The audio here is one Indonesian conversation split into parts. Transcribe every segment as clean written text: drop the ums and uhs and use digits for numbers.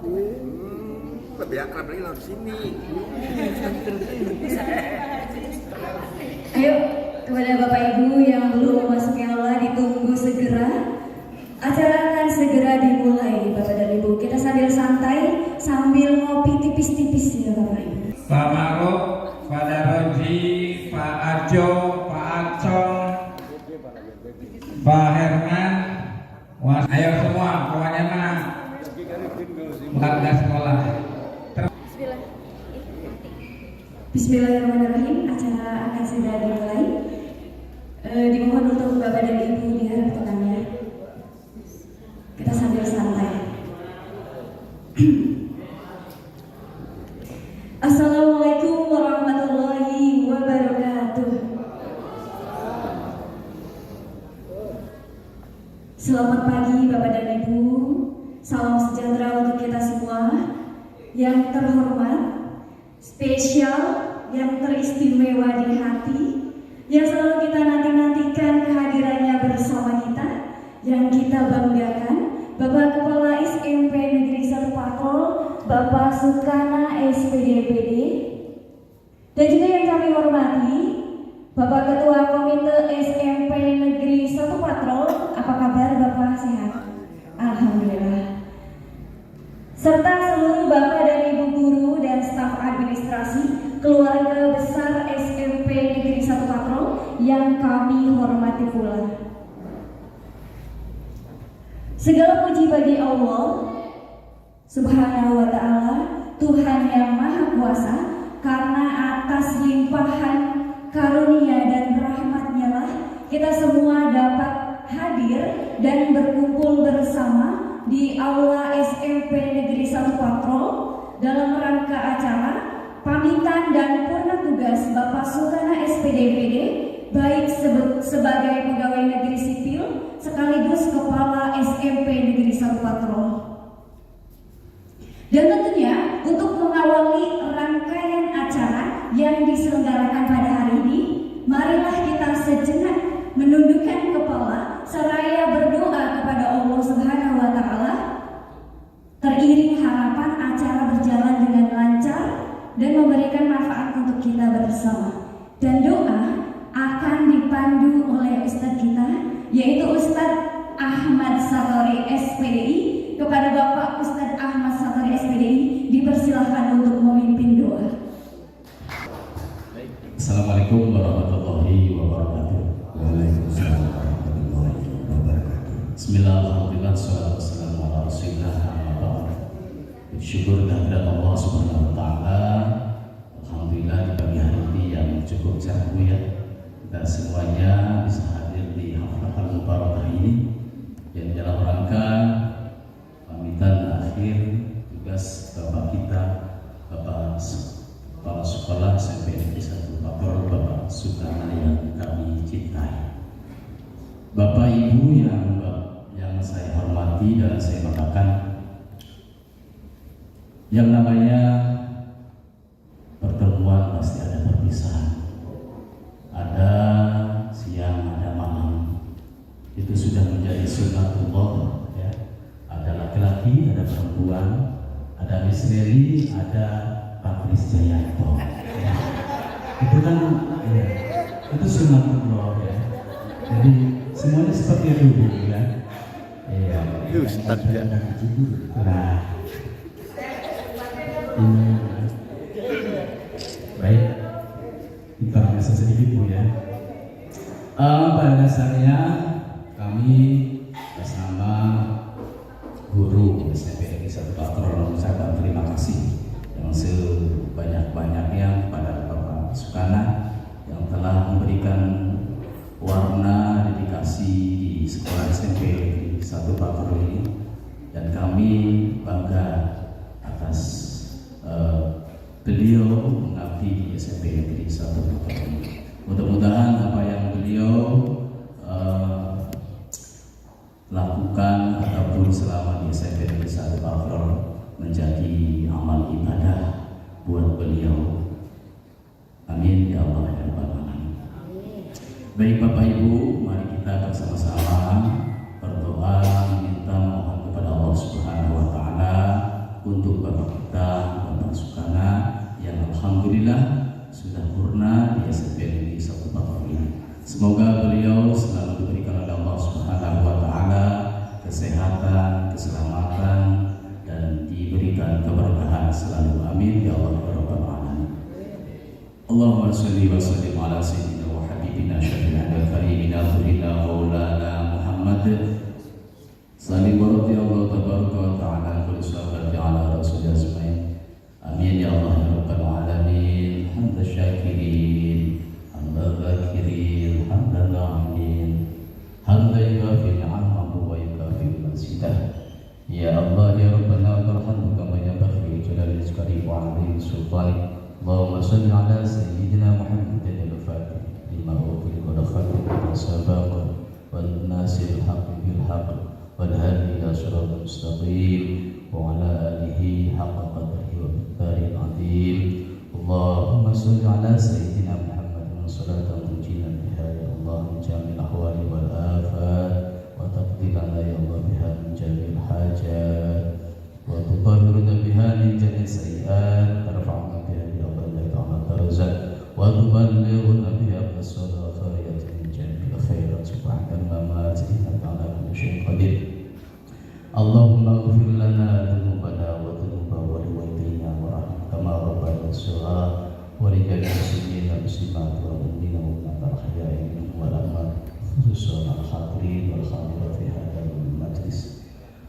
Lebih akrab lagi lewat sini. Ayo kepada Bapak Ibu yang belum memasuki aula ditunggu segera. Acara akan segera dimulai Bapak dan Ibu. Kita sambil santai sambil ngopi tipis-tipis ya Bapak Ibu. Pak Maruf, Pak Daroji, Pak Arjo, Pak Acong, Pak Herman, wah, ayo semua, pokoknya mah warga sekolah. Bismillahirrahmanirrahim. Acara akan segera dimulai. Dimohon untuk Bapak dan Ibu diharap tenangnya. Kita sambil santai. Assalamualaikum warahmatullahi wabarakatuh. Selamat pagi Bapak dan Ibu. Salam sejahtera untuk kita semua. Yang terhormat, spesial, yang teristimewa di hati, yang selalu kita nanti-nantikan kehadirannya bersama kita, yang kita banggakan, Bapak Kepala SMP Negeri 1 Patrol, Bapak Sukana SPDPD, dan juga yang kami hormati, Bapak Ketua Komite SMP Negeri 1 Patrol. Apa kabar Bapak, sehat? Alhamdulillah. Serta seluruh Bapak dan Ibu guru dan staf administrasi keluarga besar SMP Negeri 1 Patrol yang kami hormati pula. Segala puji bagi Allah Subhanahu wa ta'ala, Tuhan yang Maha Kuasa, karena atas limpahan karunia dan rahmat-Nya lah kita semua dapat hadir dan berkumpul bersama di Aula SMP Negeri 1 Patrol dalam rangka acara pamitan dan purna tugas Bapak Sukana SPDPD, baik sebagai pegawai negeri sipil sekaligus Kepala SMP Negeri 1 Patrol. Dan tentunya untuk mengawali rangkaian acara yang diselenggarakan pada hari ini, marilah kita sejenak menundukkan kepala seraya berdoa kepada Allah Subhanahu wa ta'ala, teriring harapan acara berjalan dengan lancar dan memberikan manfaat untuk kita bersama. Dan doa akan dipandu oleh Ustadz kita, yaitu Ustadz Ahmad Satori SPDI. Kepada Bapak Ustadz Ahmad Satori SPDI dipersilahkan untuk memimpin doa. Assalamualaikum warahmatullahi wabarakatuh. Waalaikumsalam warahmatullahi wabarakatuh. Bismillahirrahmanirrahim. Wassalamu ala rasulillah. Syukur kehadirat Allah Subhanahu wa ta'ala. Alhamdulillah di pagi hari ini yang cukup cerah ya, kita semuanya bisa hadir di haflah mubarakah ini yang dalam rangka pamitan akhir tugas Bapak kita, Bapak Kepala Sekolah SMP Negeri 1 Patrol, Bapak Sukana yang kami cintai. Bapak Ibu yang saya hormati dan saya banggakan, yang namanya pertemuan pasti ada perpisahan, ada siang, ada malam. Itu sudah menjadi sunnatullah ya. Ada laki-laki, ada perempuan, ada Miss Mary, ada Pak Kris Jayanto ya. Itu kan ya, itu sunnatullah ya. Jadi semuanya seperti itu ya. Iya. Itu Ustaz ya. Nah, ini baik, kita biasa sedikit Bu ya. Pada dasarnya kami bersama guru SMP Negeri 1 Patrol mengucapkan terima kasih yang sebanyak-banyaknya kepada Bapak Sukana yang telah memberikan warna dedikasi di sekolah SMP Negeri 1 Patrol ini, dan kami bangga atas beliau mengabdi di SMP Negeri 1 Patrol. Mudah-mudahan apa yang beliau lakukan ataupun selama di SMP Negeri 1 Patrol menjadi amal ibadah buat beliau. Amin ya Allah ya Rabbal Alamin. Baik Bapak Ibu, mari kita bersama-sama berdoa meminta mohon kepada Allah Subhanahu wa ta'ala untuk Bapak kita, Bapak Sukana, yang alhamdulillah sudah purna di SPNI 1 Bapak ini. Semoga beliau selalu diberikan oleh Allah Subhanahu wa taala kesehatan, keselamatan, dan diberikan keberkahan selalu. Amin ya Allah ya rabbal alamin. Allahumma shalli wa sallim ala sayyidina wa habibina syafi'ina karimina furina maulana Muhammad salli wa radiyallahu tabaraka wa ta'ala kulli sahabati ala rasulillah ajmain. Amin ya Allah ya rabbal alamin. Hamdan syakirin, hamdan zakirin, hamdan na'imin, hamdan yuafi ni'amahu wa yukafi mazidah. Ya Allah ya Rabbana warhamhu kama yanbaghi li jalali rizqi wa 'azimi sultanik. Allahumma shalli ala sayyidina Muhammadin al-Fatih lima ughliqa wal khatimi lima sabaqa wal nasiril haqqi bil haqq wal hadi ila siratal mustaqim wa ala alihi haqqa qadrihi wa miqdaril 'azim. Allahumma shalli ala sayyidina Muhammadin salatan tunjina biha ya Allah min jamil ahwali wal afat wa taqdi lana ya Allah biha min jamil hajat wa tutahhiruna biha min jamil sayyi'at tarfa'una biha ya Allah ilaika darajat wa tuballighuna biha as-salata khayrat min jamil khairat subhanal mamat innaka ala kulli syai'in qadir. Allahumma ighfir lana dhunubana wa dhunuba walidayna warhamna kama rabbayana shaghira wa rijal muslimin wal muslimat wal mu'minina wal mu'minat ahya'i minhum wal amwat khususan al-hadirin wal hadirat fi hadzal majlis.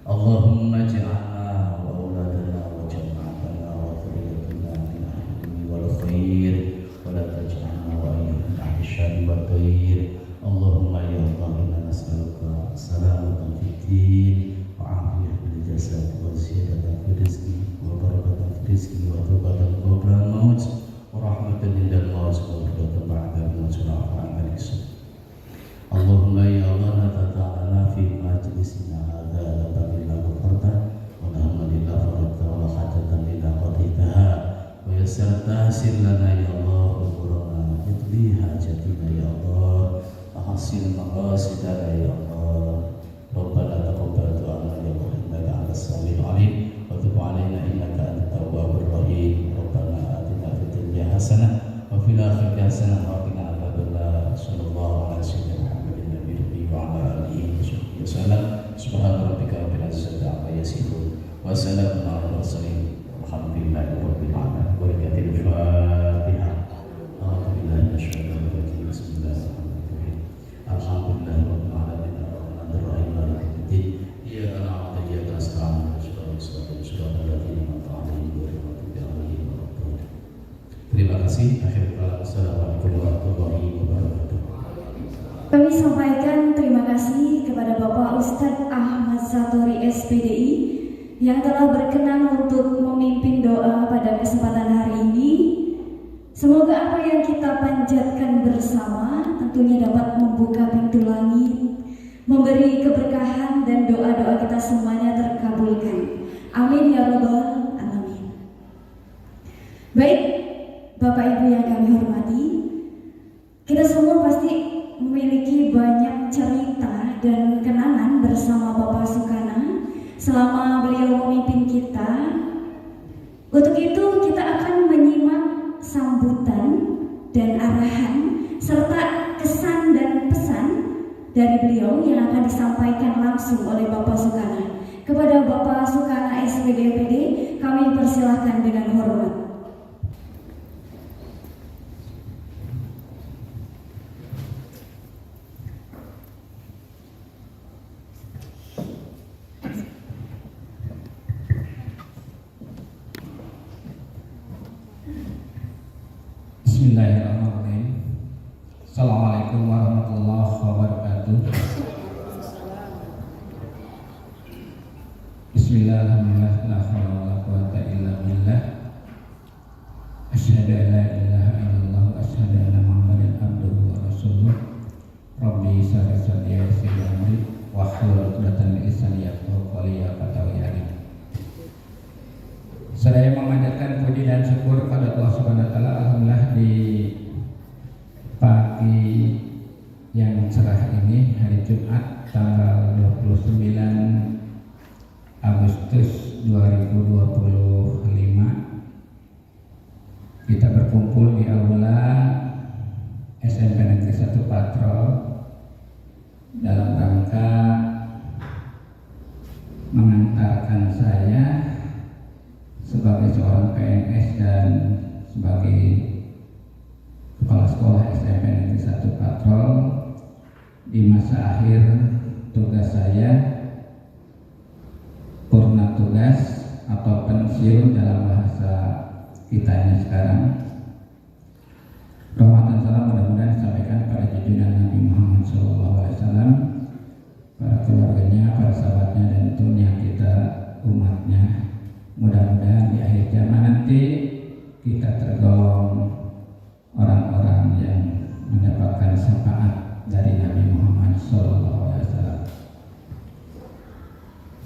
Allahumma ij'alna wa auladana wa jama'atana wa dhurriyyatina min ahli wal khair wa la taj'alna wa ayyuhum ahli syarri wa khair. Allahumma ya Allah inna nas'aluka salamatan fid din wa 'afiyatan fil jasad wa ziyadatan fil rizqi wa barakatan fil rizqi wa tawbatan qabla al-maut wa rahmatan indal maut wa maghfiratan ba'da al-maut wa 'afwan hisab. Allahumma ya Allah la tata'ala fi majlisina hadza la tabilla farda wa la hamdilillah farda wa la hajatan lillah qaditaha wa yassarta lana ya Allah umurana itli hajatina ya Allah ahsin maqasidana ya Allah. Rabbana taqabbal du'ana ya Allah innaka antas samiul alim wa tub 'alaina innaka antat tawwabur rahim. Rabbana atina fid dunya hasanah wa fil akhirati hasanah wa qina adzabannar. Sallallahu alaihi wasallam wa ala alihi wa sallam. Subhana rabbika rabbil izzati amma yasifun wa salamun alal mursalin walhamdulillahi rabbil alamin. Barakatul Fatihah. Alhamdulillah masyaallah bismillahirrahmanirrahim. Alhamdulillah rabbil alamin arrahmanir rahim maliki yaumiddin. Iyyaka na'budu wa iyyaka nasta'in shiratal ladzina an'amta 'alaihim ghairil maghdubi 'alaihim waladdallin. Terima kasih. Akhirul kalam. Assalamualaikum warahmatullahi wabarakatuh. Kami sampaikan terima kasih kepada Bapak Ustadz Ahmad Satori SPDI yang telah berkenan untuk memimpin doa pada kesempatan hari ini. Semoga apa yang kita panjatkan bersama tentunya dapat membuka pintu langit, memberi keberkahan dan doa-doa kita semuanya terkabulkan. Amin ya rabbal alamin. Baik, Bapak Ibu yang kami hormati, kita semua pasti memiliki banyak cerita dan kenangan bersama Bapak Sukana selama beliau memimpin kita. Untuk itu kita akan menyimak sambutan dan arahan serta kesan dan pesan dari beliau yang akan disampaikan langsung oleh Bapak Sukana. Kepada Bapak Sukana SPDPD kami persilahkan dengan hormat. Bismillahirrahmanirrahim. Assalamualaikum warahmatullahi wabarakatuh. Bismillahirrahmanirrahim. La haula wala quwwata illa billah. Asyhadu an la ilaha illallah wa asyhadu anna Muhammadan abduhu wa rasuluh. Rabbi shrah li sadri wa yassir li amri wahlul 'uqdatam min lisani yafqahu qawli. Saya memanjatkan puji dan syukur kepada Allah Subhanahu wa taala. Alhamdulillah di pagi yang cerah ini, hari Jumat tanggal 29 Agustus 2020 SMP Negeri 1 Patrol dalam rangka mengantarkan saya sebagai seorang PNS dan sebagai kepala sekolah SMP Negeri 1 Patrol di masa akhir tugas saya, purna tugas atau pensiun dalam bahasa kitanya sekarang. Rahmatan salam mudah-mudahan disampaikan pada junjungan Nabi Muhammad SAW, para keluarganya, para sahabatnya, dan tentunya kita umatnya. Mudah-mudahan di akhir zaman nanti kita tergolong orang-orang yang mendapatkan syafaat dari Nabi Muhammad SAW.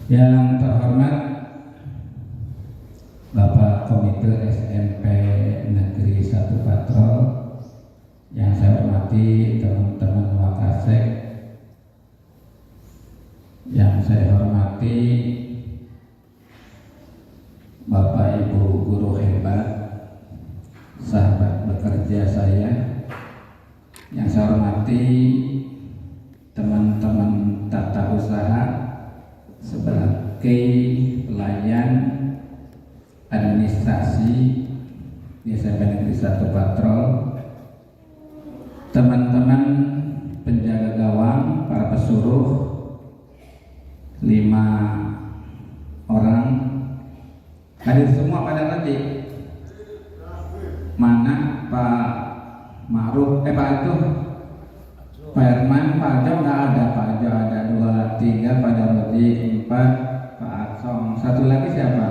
Yang terhormat Bapak Komite SMP Negeri 1 Patrol, yang saya hormati teman-teman Wakasek, yang saya hormati Bapak Ibu guru hebat, sahabat bekerja saya, yang saya hormati teman-teman tata usaha sebagai pelayan administrasi di SMP Negeri 1 Patrol, teman-teman penjaga gawang, para pesuruh 5 orang hadir semua pada tadi. Mana Pak Ma'ruf, Pak itu Pak Herman, Pak Jo nggak ada, Pak Jo ada 2, 3, Pak Darodi 4, Pak Atsong, satu lagi siapa?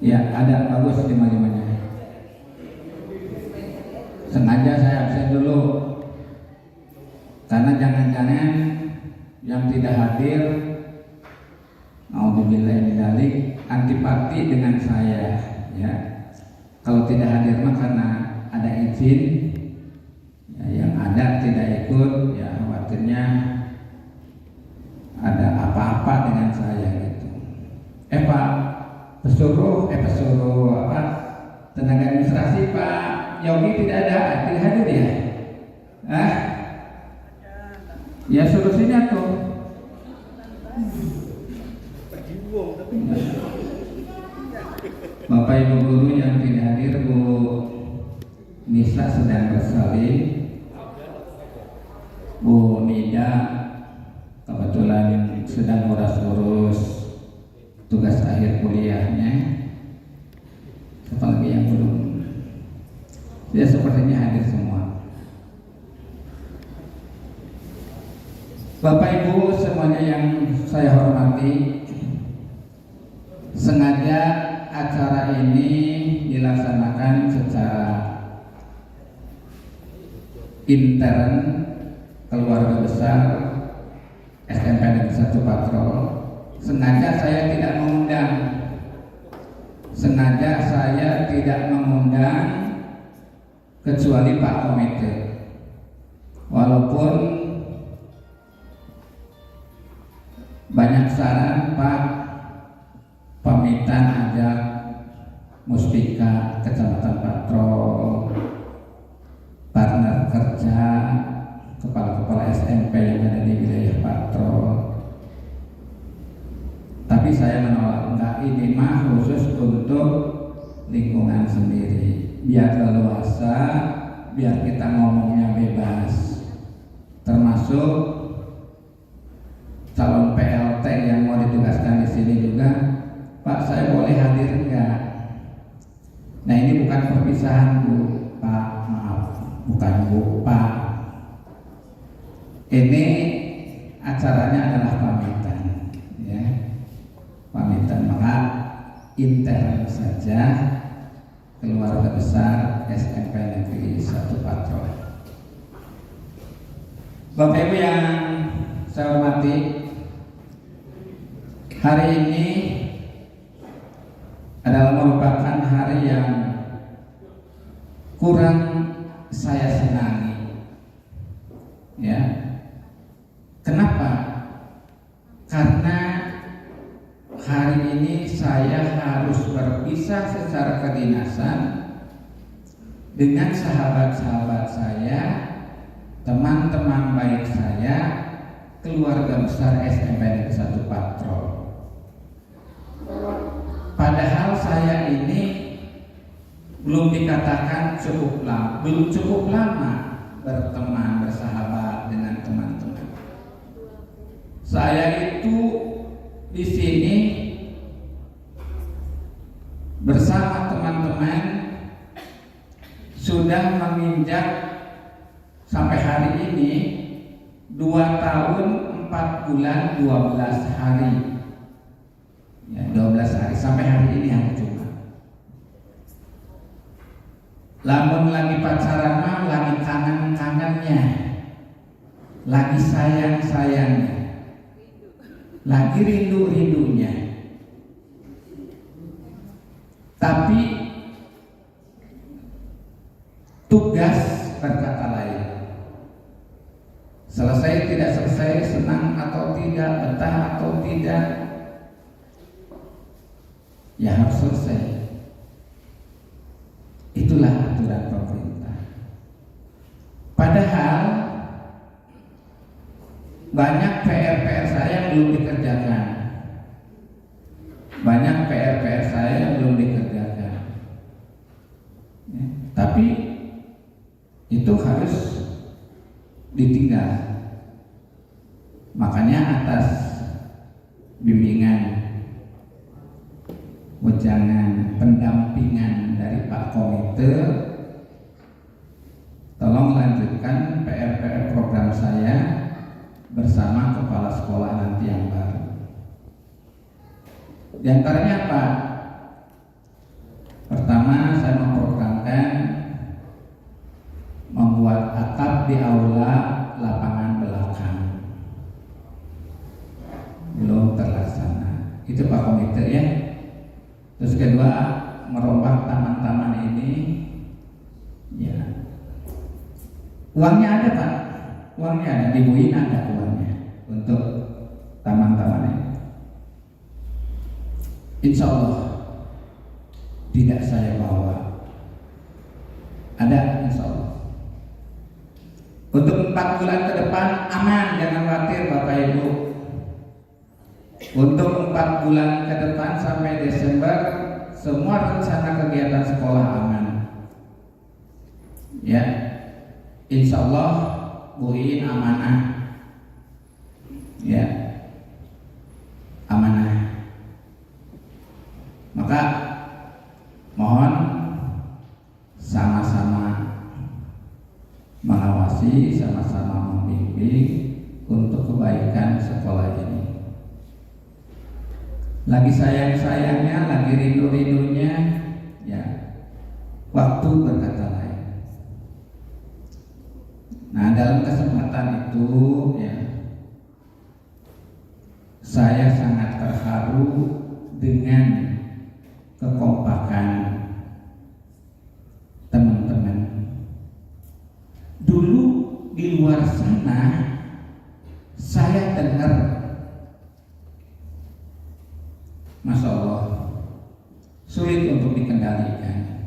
Ya ada, bagus 5-5-nya. Sengaja saya absen dulu karena jangan-jangan yang tidak hadir naudzubillah min dzalik antipati dengan saya, ya. Kalau tidak hadir mah karena ada izin, ya, yang ada tidak ikut, ya khawatirnya ada apa-apa dengan saya gitu. Pak pesuruh apa tenaga administrasi Pak Yogi tidak hadir ya? Ya suruh sini tuh. Bapak Ibu guru yang tidak hadir, Bu Nisa sedang bersalin, Bu Nida kebetulan sedang urus tugas akhir kuliahnya. Siapa lagi yang belum? Ya sepertinya hadir semua. Bapak Ibu semuanya yang saya hormati, sengaja acara ini dilaksanakan secara intern keluarga besar SMP Negeri 1 Patrol. Sengaja saya tidak mengundang kecuali Pak Komite. Walaupun banyak saran, Pak, pamitan ajak Muspika Kecamatan Patrol, partner kerja, kepala-kepala SMP yang ada di wilayah Patrol. Tapi saya menolak, enggak, ini mah khusus untuk lingkungan sendiri, biar leluasa, biar kita ngomongnya bebas, termasuk calon PLT yang mau ditugaskan di sini juga. Pak, saya boleh hadir enggak? Nah ini bukan perpisahan Bu, Pak, maaf, bukan Bu, Pak. Ini acaranya adalah pamitan, ya, pamitan. Maka intern saja keluarga besar SMP Negeri 1 Patrol. Bapak Ibu yang saya hormati, hari ini adalah merupakan hari yang kurang saya senangi, ya. Kenapa? Karena hari ini saya harus berpisah secara kedinasan dengan sahabat-sahabat saya, teman-teman baik saya, keluarga besar SMP Negeri 1 Patrol. Padahal saya ini belum dikatakan belum cukup lama berteman, bersahabat dengan teman-teman. Saya itu di sini bersama teman-teman sudah menginjak sampai hari ini 2 tahun 4 bulan 12 hari. Ya, 12 hari sampai hari ini yang cuma. Lamun lagi pacaran mah lagi kangen-kangennya, lagi sayang-sayangnya, lagi rindu-rindunya. Tapi tugas berkata lain. Selesai tidak selesai, senang atau tidak, betah atau tidak, ya harus selesai. Itulah aturan pemerintah. Padahal banyak PR-PR saya yang belum dikerjakan. Banyak PR-PR saya yang belum dikerjakan. Ya, tapi itu harus ditinggal. Makanya atas bimbingan, wejangan, pendampingan dari Pak Komite, tolong lanjutkan PR-PR program saya bersama kepala sekolah nanti yang baru. Di antaranya apa? Pertama, saya memprogramkan membuat atap di aula lapangan belakang. Belum terlaksana. Itu Pak Komite ya. Terus kedua, merombak taman-taman ini. Ya. Uangnya ada Pak. Uangnya ada, di BUIN ada uangnya untuk taman-taman ini. Insya Allah tidak saya bawa. Ada insya Allah. Untuk 4 bulan ke depan aman, jangan khawatir Bapak Ibu. Untuk 4 bulan ke depan sampai Desember, semua rencana kegiatan sekolah aman. Ya, insya Allah BUIN amanah. Ya, amanah. Maka mohon sama-sama mengawasi, sama-sama membimbing untuk kebaikan sekolah ini. Lagi sayang-sayangnya, lagi rindu-rindunya, ya waktu berkata lain. Nah, dalam kesempatan itu ya, saya sangat terharu dengan kekompakan teman-teman. Dulu di luar sana saya dengar, Masya Allah, sulit untuk dikendalikan.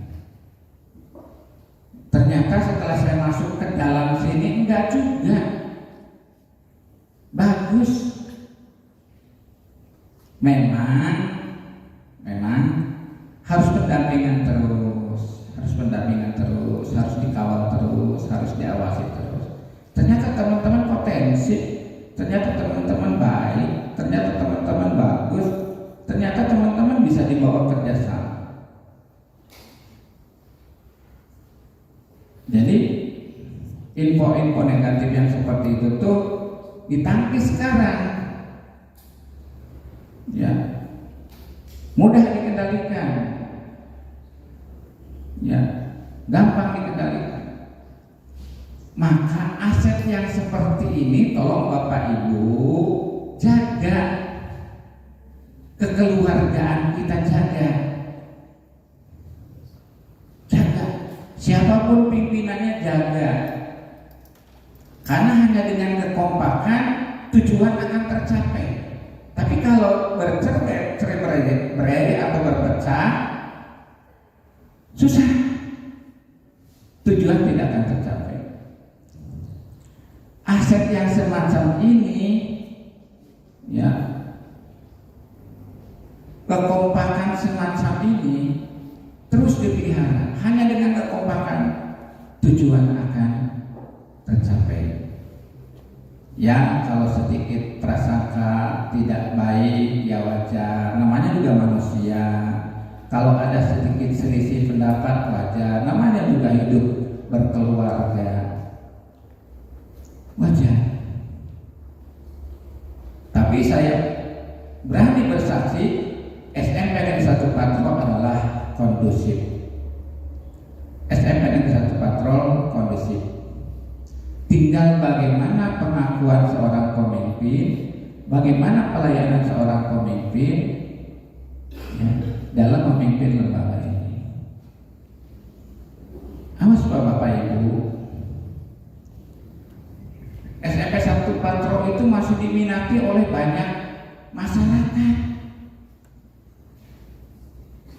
Ternyata setelah saya masuk ke dalam sini enggak juga. Bagus. Memang harus pendampingan terus, harus dikawal terus, harus diawasi terus. Ternyata teman-teman potensi, ternyata teman-teman baik, ternyata teman-teman bagus, ternyata teman-teman bisa dibawa kerjasama. Jadi info-info negatif yang seperti itu tuh ditangkis sekarang, ya mudah dikendalikan, ya gampang dikendalikan. Maka aset yang seperti ini tolong Bapak Ibu jaga, kekeluargaan kita jaga, siapapun pimpinannya jaga, karena hanya dengan kekompakan tujuan akan tercapai. Tapi kalau bercerai atau berpecah, susah. tujuan tidak akan tercapai. Aset yang semacam ini, ya, kekompakan semacam ini terus dipelihara. Hanya dengan kekompakan tujuan akan tercapai. Ya, kalau sedikit prasangka tidak baik ya wajar, namanya juga manusia. Kalau ada sedikit selisih pendapat wajar, namanya juga hidup berkeluarga, wajar. Tapi saya berani bersaksi SMP Negeri 1 Patrol adalah kondusif. SMP Negeri 1 Patrol kondusif. Tinggal bagaimana pengakuan seorang pemimpin, bagaimana pelayanan seorang pemimpin, ya, dalam memimpin lembaga ini. Awas Bapak Ibu, SMP 1 Patrol itu masih diminati oleh banyak masyarakat.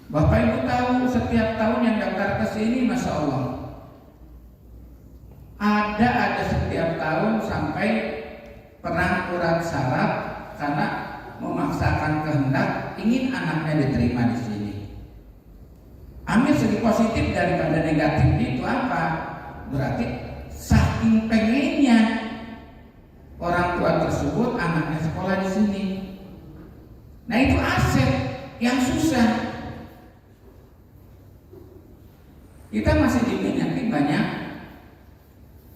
Bapak Ibu tahu setiap tahun yang daftar ke sini, Masya Allah, ada setiap tahun sampai perang urat saraf karena memaksakan kehendak ingin anaknya diterima di sini. Ambil segi positif daripada negatif itu apa? Berarti saking pengennya orang tua tersebut anaknya sekolah di sini. Nah, itu aset yang susah. Kita masih diminati banyak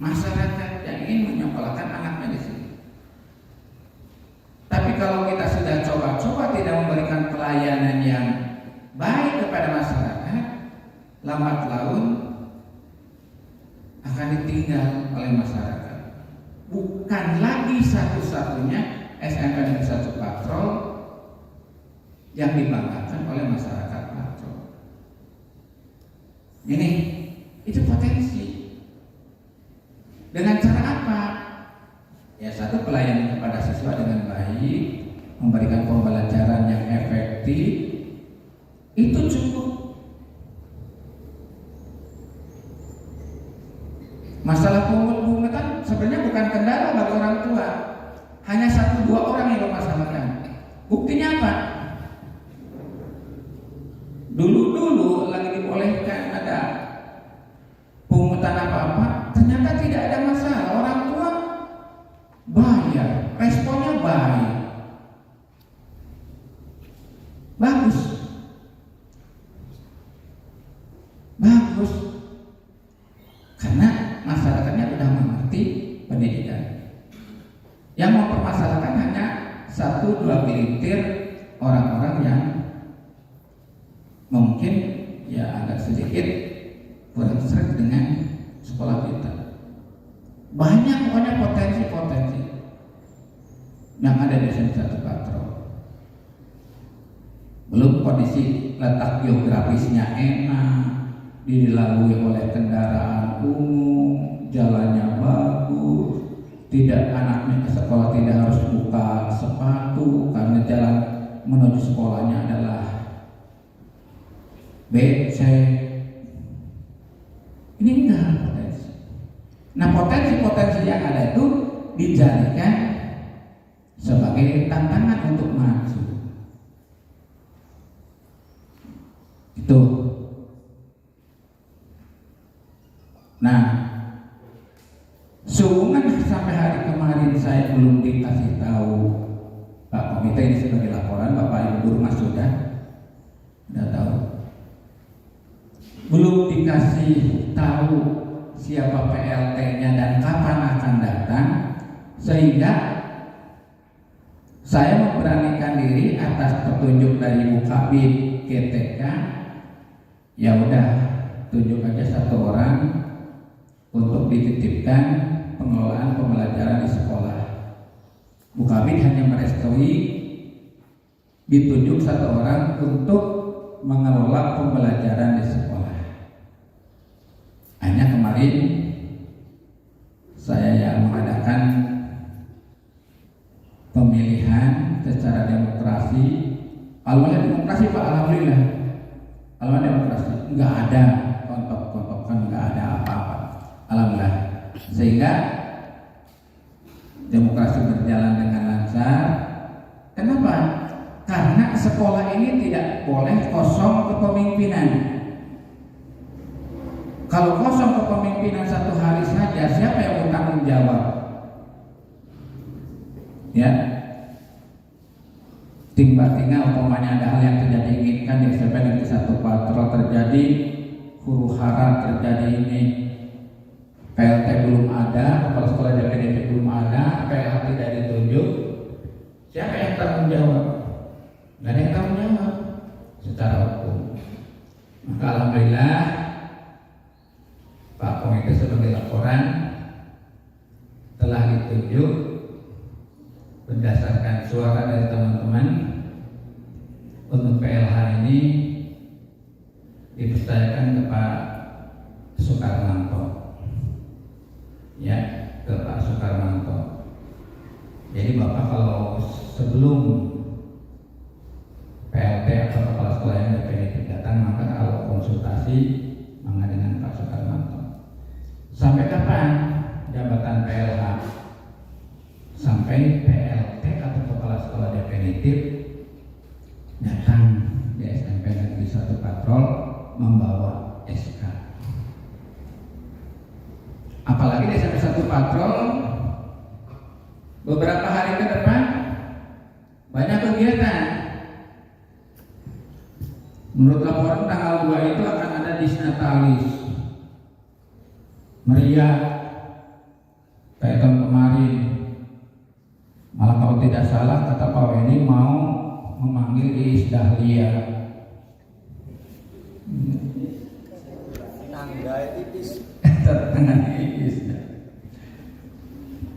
masyarakat yang ingin menyekolahkan anaknya di sini. Tapi kalau kita sudah coba-coba tidak memberikan pelayanan yang baik kepada masyarakat, lambat laun akan ditinggal oleh masyarakat. Bukan lagi satu-satunya SMP Negeri 1 Patrol yang dibanggakan oleh masyarakat Patrol. Ini, itu potensi. Dengan cara apa? Ya, satu, pelayanan kepada siswa dengan baik, memberikan pembelajaran yang efektif, itu cukup. Masalah pungut-pungutan sebenarnya bukan kendala bagi orang tua, hanya 1-2 orang yang bermasalahkan. Buktinya apa? Dulu lagi dibolehkan ada pungutan apa-apa, ternyata tidak ada masalah. Orang tua bayar, responnya baik, bagus, karena masyarakatnya sudah mengerti pendidikan. Yang mempermasalahkan hanya 1-2 gelintir orang-orang yang mungkin ya agak sedikit kurang seret dengan sekolah kita. Banyak pokoknya potensi yang ada di SMP 1 Patrol. Belum kondisi letak geografisnya enak, dilalui oleh kendaraan umum, jalannya bagus, tidak, anaknya ke sekolah tidak harus buka sepatu karena jalan menuju sekolahnya adalah becek. Ini enggak potensi. Nah, potensi yang ada itu dijadikan sebagai tantangan untuk maju. Itu. Nah, sehubungan sampai hari kemarin saya belum dikasih tahu Pak Komite, ini sebagai laporan, Bapak Ibu Guru Mas sudah tahu. Belum dikasih tahu siapa PLT-nya dan kapan akan datang, sehingga saya memberanikan diri atas petunjuk dari Bu Kabid GTK. Ya udah, tunjuk aja 1 orang untuk dititipkan pengelolaan pembelajaran di sekolah. Bu Kabid hanya merestui ditunjuk 1 orang untuk mengelola pembelajaran di sekolah. Hanya kemarin saya yang mengadakan pemilihan secara demokrasi. Alhamdulillah demokrasi Pak, alhamdulillah demokrasi. Nggak ada kontok-kontokan, nggak ada apa-apa. sehingga demokrasi berjalan dengan lancar. Kenapa? Karena sekolah ini tidak boleh kosong kepemimpinan. Kalau kosong kepemimpinan satu hari saja, siapa yang bertanggung jawab? Ya, tiba-tiba umpamanya ada hal yang tidak diinginkan di SMP Negeri 1 Patrol terjadi, huru hara terjadi ini, PLT belum ada, kepala sekolah DPDP belum ada, PLH tidak ditunjuk, siapa yang tanggung jawab? Nggak ada yang tanggung jawab secara hukum. Maka alhamdulillah Pak Komite sebagai laporan telah ditunjuk berdasarkan suara dari teman-teman untuk PLH ini dipercayakan ke Pak Soekarmanto, ya, ke Pak Soekarmanto. Jadi Bapak kalau sebelum PLT atau kepala sekolah yang definitif datang, maka kalau konsultasi maka dengan Pak Soekarmanto. Sampai kapan jabatan PLH? Sampai PLT atau kepala sekolah definitif datang di SMP Negeri 1 Patrol membawa SK. Apalagi di SMP 1 Patrol beberapa hari ke depan banyak kegiatan. Menurut laporan tanggal 2 itu akan ada disnatalis meriah kayak tahun kemarin. Malah kalau tidak salah kata Pak Weni mau memanggil Iis Dahlia. Tangga tipis. Tengah tipis.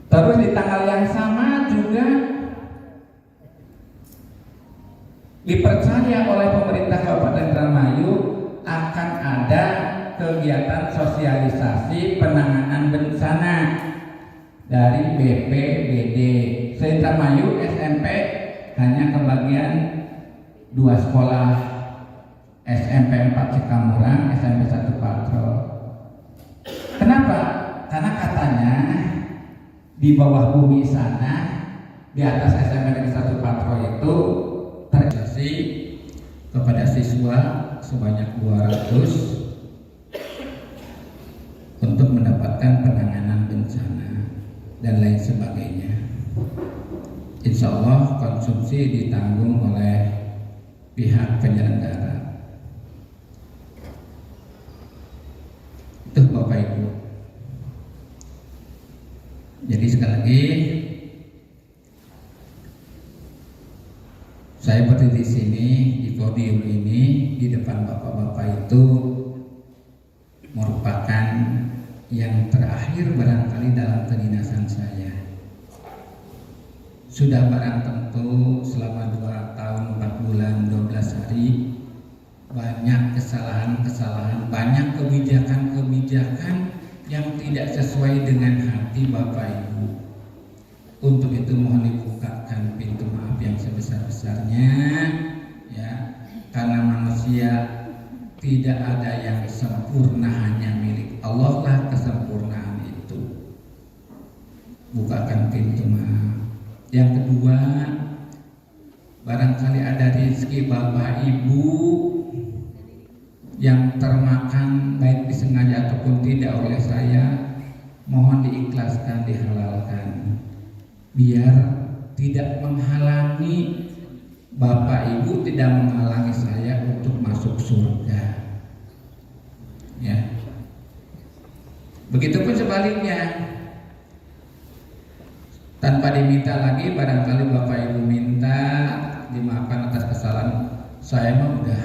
Terus di tanggal yang sama juga dipercaya oleh pemerintah Kabupaten Indramayu akan ada kegiatan sosialisasi penanganan bencana dari BPBD. Se-Indramayu SMP hanya kebagian 2 sekolah, SMP 4 Cikamurang, SMP 1 Patrol. Kenapa? Karena katanya di bawah bumi sana, di atas SMP Negeri 1 Patrol itu terjadi kepada siswa sebanyak 200 untuk mendapatkan penanganan bencana dan lain sebagainya. Insya Allah konsumsi ditanggung oleh pihak penyelenggara. Itu Bapak Ibu. Jadi sekali lagi saya berdiri di sini di podium ini di depan bapak-bapak itu merupakan yang terakhir barangkali dalam kedinasan saya. Sudah barang tentu selama 2 tahun 4 bulan 12 hari banyak kesalahan-kesalahan, banyak kebijakan-kebijakan yang tidak sesuai dengan hati Bapak Ibu. Untuk itu mohon dibukakan pintu maaf yang sebesar-besarnya, ya, karena manusia tidak ada yang sempurna, hanya milik Allah lah kesempurnaan itu. Bukakan pintu maaf. Yang kedua, barangkali ada rezeki Bapak Ibu yang termakan baik disengaja ataupun tidak oleh saya, mohon diikhlaskan, dihalalkan, biar tidak menghalangi Bapak Ibu, tidak menghalangi saya untuk masuk surga. Ya. Begitupun sebaliknya, tanpa diminta lagi, barangkali Bapak Ibu minta dimaafkan atas kesalahan saya, mah udah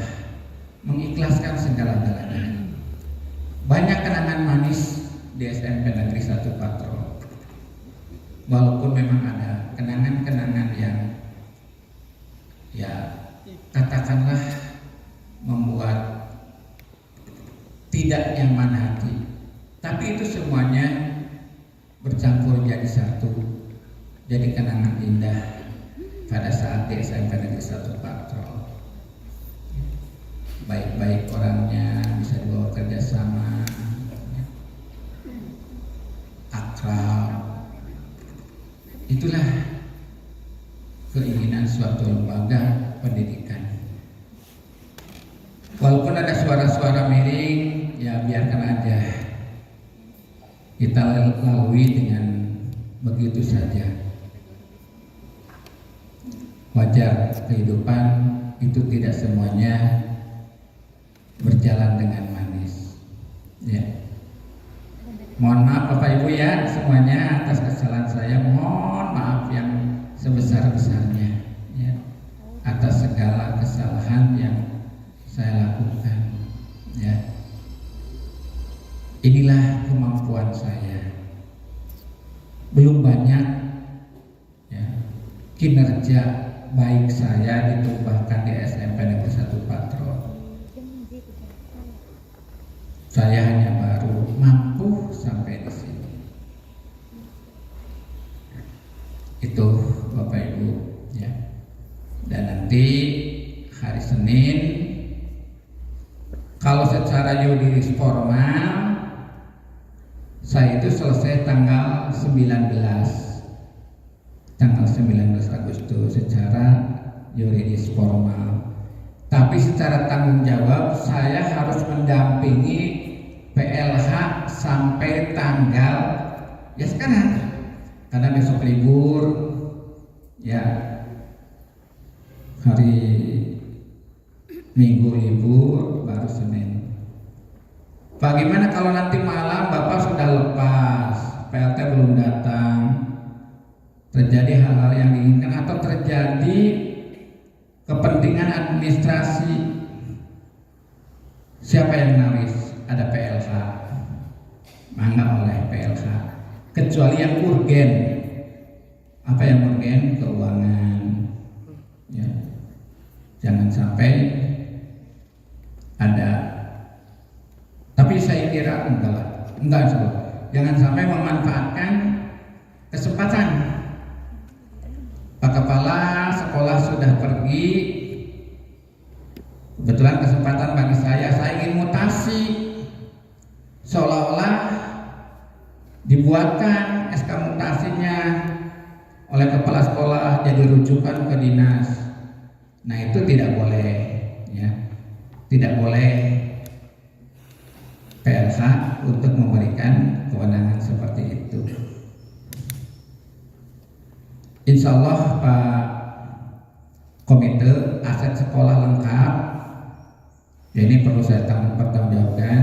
mengikhlaskan segala-galanya. Banyak kenangan manis di SMP Negeri 1 Patrol. Walaupun memang ada kenangan-kenangan yang ya katakanlah membuat tidak nyaman hati, tapi itu semuanya bercampur jadi satu. Jadi kenangan indah pada saat di SMP Negeri 1 Patrol. Baik-baik orangnya, bisa dibawa kerjasama, akrab Itulah keinginan suatu lembaga pendidikan. Walaupun ada suara-suara miring, ya biarkan aja. Kita lalui dengan begitu saja. Wajar, kehidupan itu tidak semuanya berjalan dengan manis. Ya. Mohon maaf Bapak Ibu ya semuanya atas kesalahan saya. Mohon maaf yang sebesar-besarnya ya, atas segala kesalahan yang saya lakukan. Ya. Inilah kemampuan saya. Belum banyak ya, kinerja baik saya ditumpahkan di SMP Negeri 1 Patrol. Saya hanya baru mampu sampai di sini. Itu Bapak Ibu ya. Dan nanti hari Senin kalau secara yuridis formal saya itu selesai tanggal 19 Agustus secara yuridis formal. Tapi secara tanggung jawab saya harus mendampingi PLH sampai tanggal ya sekarang, karena besok libur ya, hari Minggu libur, baru Senin. Bagaimana kalau nanti malam Bapak sudah lepas, PLT belum datang, terjadi hal-hal yang diinginkan atau terjadi kepentingan administrasi, siapa yang nawis? Ada PLH, mana oleh PLH, kecuali yang urgen. Apa yang urgen? Keuangan ya. Jangan sampai ada, tapi saya kira enggak, jangan sampai memanfaatkan kesempatan. Pak Kepala sekolah sudah pergi, kebetulan kesempatan bagi saya ingin mutasi, seolah-olah dibuatkan SK mutasinya oleh kepala sekolah jadi rujukan ke dinas. Nah itu tidak boleh ya, tidak boleh PLH untuk memberikan kewenangan seperti itu. Insya Allah Pak Komite aset sekolah lengkap. Ini perlu saya pertanggungjawabkan.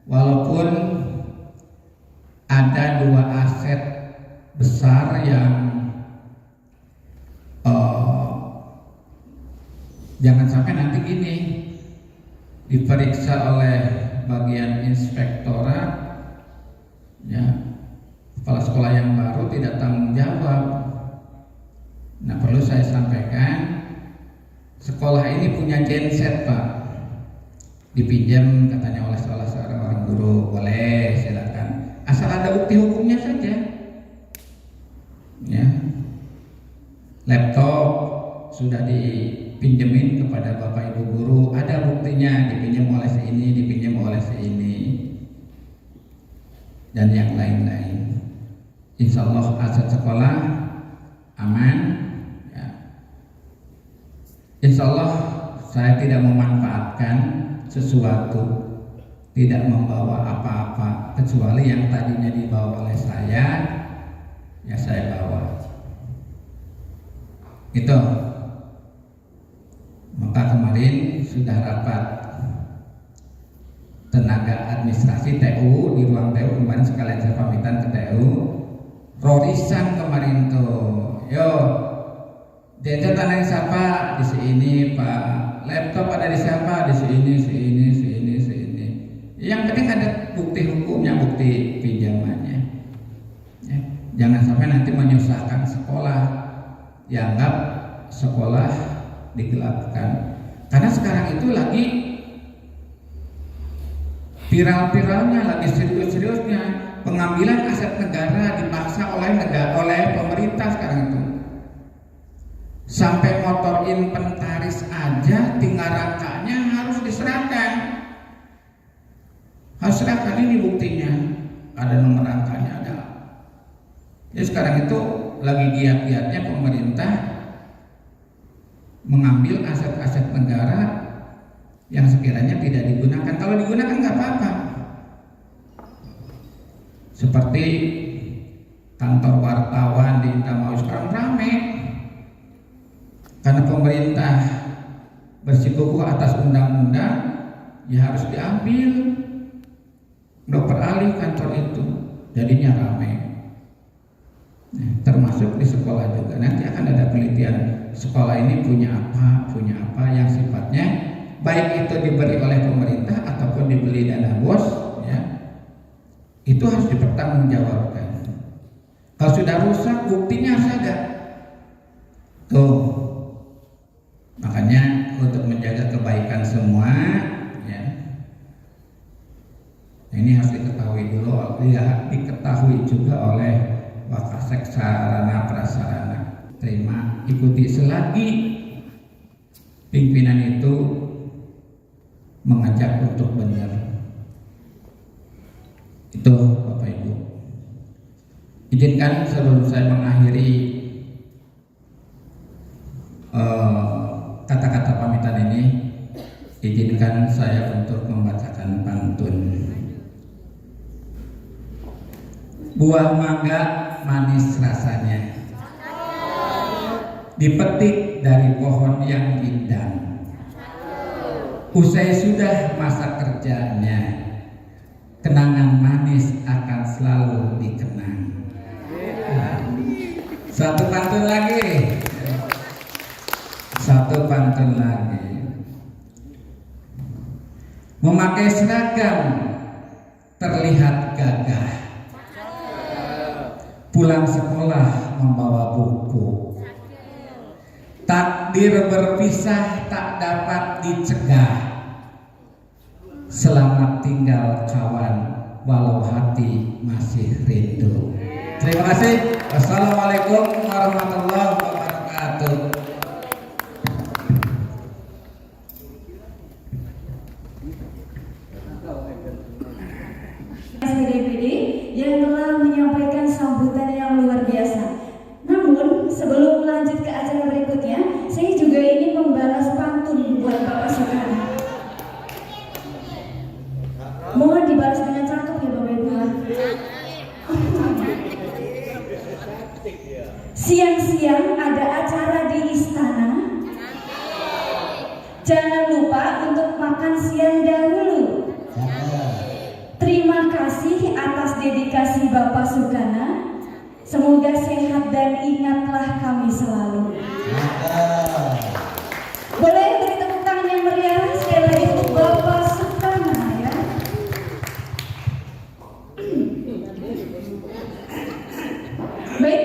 Walaupun ada 2 aset besar yang jangan sampai nanti gini diperiksa oleh bagian inspektorat ya, kepala sekolah yang baru tidak tanggung jawab. Nah perlu saya sampaikan, sekolah ini punya genset Pak, dipinjam katanya oleh salah seorang orang guru, boleh silakan, asal ada bukti hukumnya saja ya. Laptop sudah dipinjemin kepada bapak ibu guru, ada buktinya, dipinjam oleh si ini, dipinjam oleh si ini, dan yang lain-lain. Insya Allah aset sekolah aman ya. Insya Allah saya tidak memanfaatkan sesuatu, tidak membawa apa-apa kecuali yang tadinya dibawa oleh saya ya saya bawa. Itu. Maka kemarin sudah rapat tenaga administrasi TU di ruang TU, kemarin sekalian saya pamitan ke TU. Rorisan kemarin tuh, yo jajan tanah siapa di sini Pak, laptop ada di siapa di sini, sini. Yang penting ada bukti hukumnya, bukti pinjamannya. Ya. Jangan sampai nanti menyusahkan sekolah, dianggap sekolah digelapkan. Karena sekarang itu lagi viral-viralnya, lagi serius-seriusnya pengambilan aset negara dipaksa oleh pemerintah sekarang itu. Sampai motor inventaris aja tinggal rangkanya harus diserahkan. Harus serahkan, ini buktinya, ada nomor rangkanya ada. Ya sekarang itu lagi giat-giatnya pemerintah mengambil aset-aset negara yang sekiranya tidak digunakan. Kalau digunakan nggak apa-apa. Seperti kantor wartawan di Indramayu sekarang ramai karena pemerintah bersikukuh atas undang-undang, ya harus diambil, beralih kantor itu, jadinya ramai. Nah, termasuk di sekolah juga nanti akan ada penelitian sekolah ini punya apa yang sifatnya baik itu diberi oleh pemerintah ataupun dibeli dana bos, ya itu harus dipertanggungjawabkan. Kalau sudah rusak, buktinya harus ada. Tuh, makanya untuk menjaga kebaikan semua, ya ini harus diketahui dulu, ya diketahui juga oleh Wakasek Sarana Prasarana. Terima, ikuti selagi pimpinan itu mengajak untuk benar. Itu Bapak Ibu. Izinkan sebelum saya mengakhiri kata-kata pamitan ini, izinkan saya untuk membacakan pantun. Buah mangga manis rasanya, dipetik dari pohon yang rindang. Usai sudah masa kerjanya, kenangan manis akan selalu dikenang. Satu pantun lagi. Satu pantun lagi. Memakai seragam terlihat gagah, pulang sekolah membawa buku. Takdir berpisah tak dapat dicegah. Selamat tinggal kawan, walau hati masih rindu. Terima kasih. Wassalamualaikum warahmatullahi wabarakatuh. SPDPD yang telah menyampaikan sambutan yang luar biasa. Namun sebelum lanjut ke acara berikutnya, saya juga ingin membalas pantun buat Bapak Soekarno. Mohon dibalas dengan cakep ya Bapak Ibu. Siang-siang ada acara di istana. Jangan lupa untuk makan siang dahulu. Terima kasih atas dedikasi Bapak Soekarno. Semoga sehat dan ingatlah kami selalu. Boleh beri tepuk tangan yang meriah sekali lagi untuk Bapak Soekarno ya. Baik,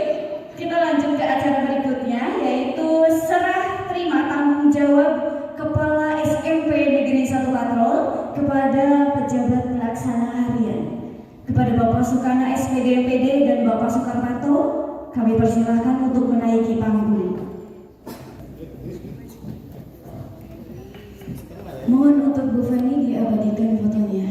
kita lanjut ke acara berikutnya, yaitu serah terima tanggung jawab Kepala SMP Negeri 1 Patrol kepada pejabat pelaksana harian. Kepada Bapak Soekarno SPD MPD dan Bapak Soekarno, kami persilahkan untuk menaiki panggung. Mohon untuk Bu Fani diabadikan fotonya.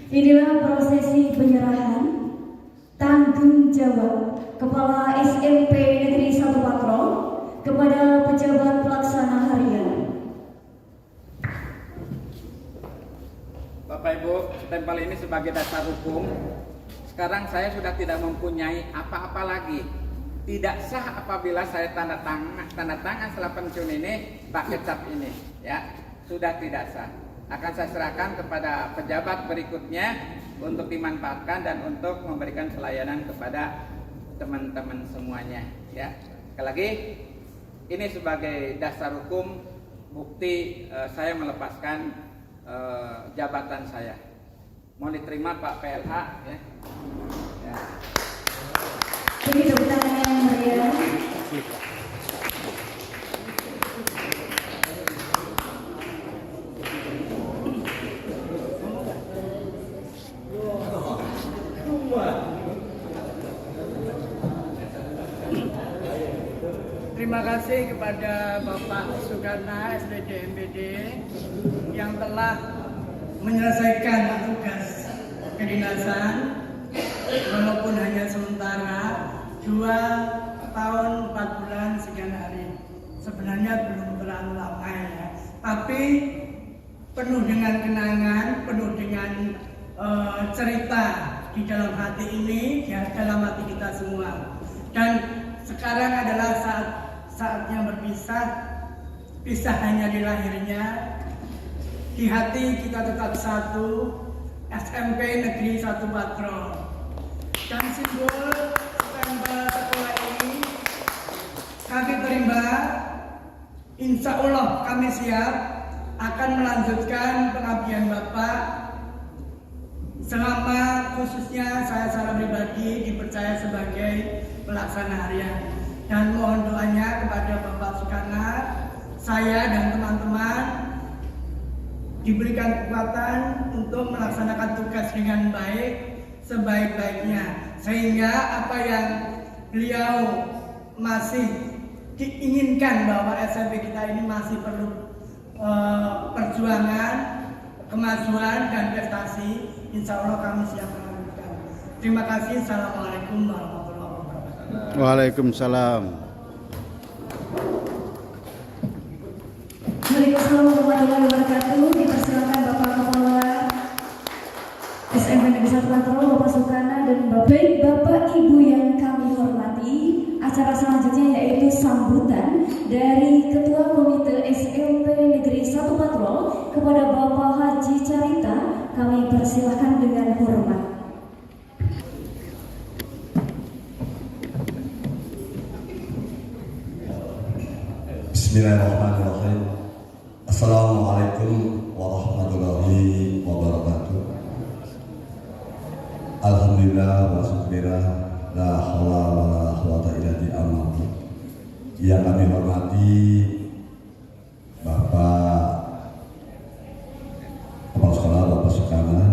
Inilah prosesi penyerahan tanggung jawab Kepala SMP Negeri 1 Patrol kepada pejabat pelaksana harian. Bapak Ibu, stempel ini sebagai dasar hukum. Sekarang saya sudah tidak mempunyai apa-apa lagi. Tidak sah apabila saya tanda tangan setelah pensiun ini pakai cap ini, ya. Sudah tidak sah. Akan saya serahkan kepada pejabat berikutnya untuk dimanfaatkan dan untuk memberikan pelayanan kepada teman-teman semuanya, ya. Sekali lagi, ini sebagai dasar hukum bukti saya melepaskan jabatan saya. Mohon diterima Pak PLH, ya. Ya. Beri tepuk tangan yang meriah. Terima kasih kepada Bapak Sukarna SPD MPD yang telah menyelesaikan tugas kedinasan walaupun hanya sementara 2 tahun 4 bulan sekian hari. Sebenarnya belum terlalu lama ya, tapi penuh dengan kenangan, penuh dengan cerita di dalam hati ini, ya, dalam hati kita semua. Dan sekarang adalah saatnya berpisah. Pisah hanya di lahirnya, di hati kita tetap satu. SMP Negeri 1 Patrol. Dan simbol stempel sekolah ini kami terima. Insya Allah kami siap akan melanjutkan pengabdian Bapak selama khususnya saya secara pribadi dipercaya sebagai pelaksana harian. Dan mohon doanya kepada Bapak Sukarna, saya dan teman-teman diberikan kekuatan untuk melaksanakan tugas dengan baik, sebaik-baiknya, sehingga apa yang beliau masih diinginkan bahwa SMP kita ini masih perlu perjuangan, kemajuan dan prestasi, insya Allah kami siap melakukan. Terima kasih. Assalamualaikum warahmatullahi wabarakatuh. Waalaikumsalam. Waalaikumsalam warahmatullahi wabarakatuh. Dipersilakan Bapak Kepala SMP Negeri 1 Patrol, Bapak Sukarna dan Bapak Ibu yang kami hormati. Acara selanjutnya yaitu sambutan dari Ketua Komite SMP Negeri 1 Patrol kepada Bapak Haji Carita. Kami persilahkan dengan hormat. Bismillahirrahmanirrahim. Assalamualaikum warahmatullahi wabarakatuh. Alhamdulillah wa syukurillah, la haula wa la quwwata illa billah. Yang kami hormati Bapak Kepala Sekolah Bapak Sukarna,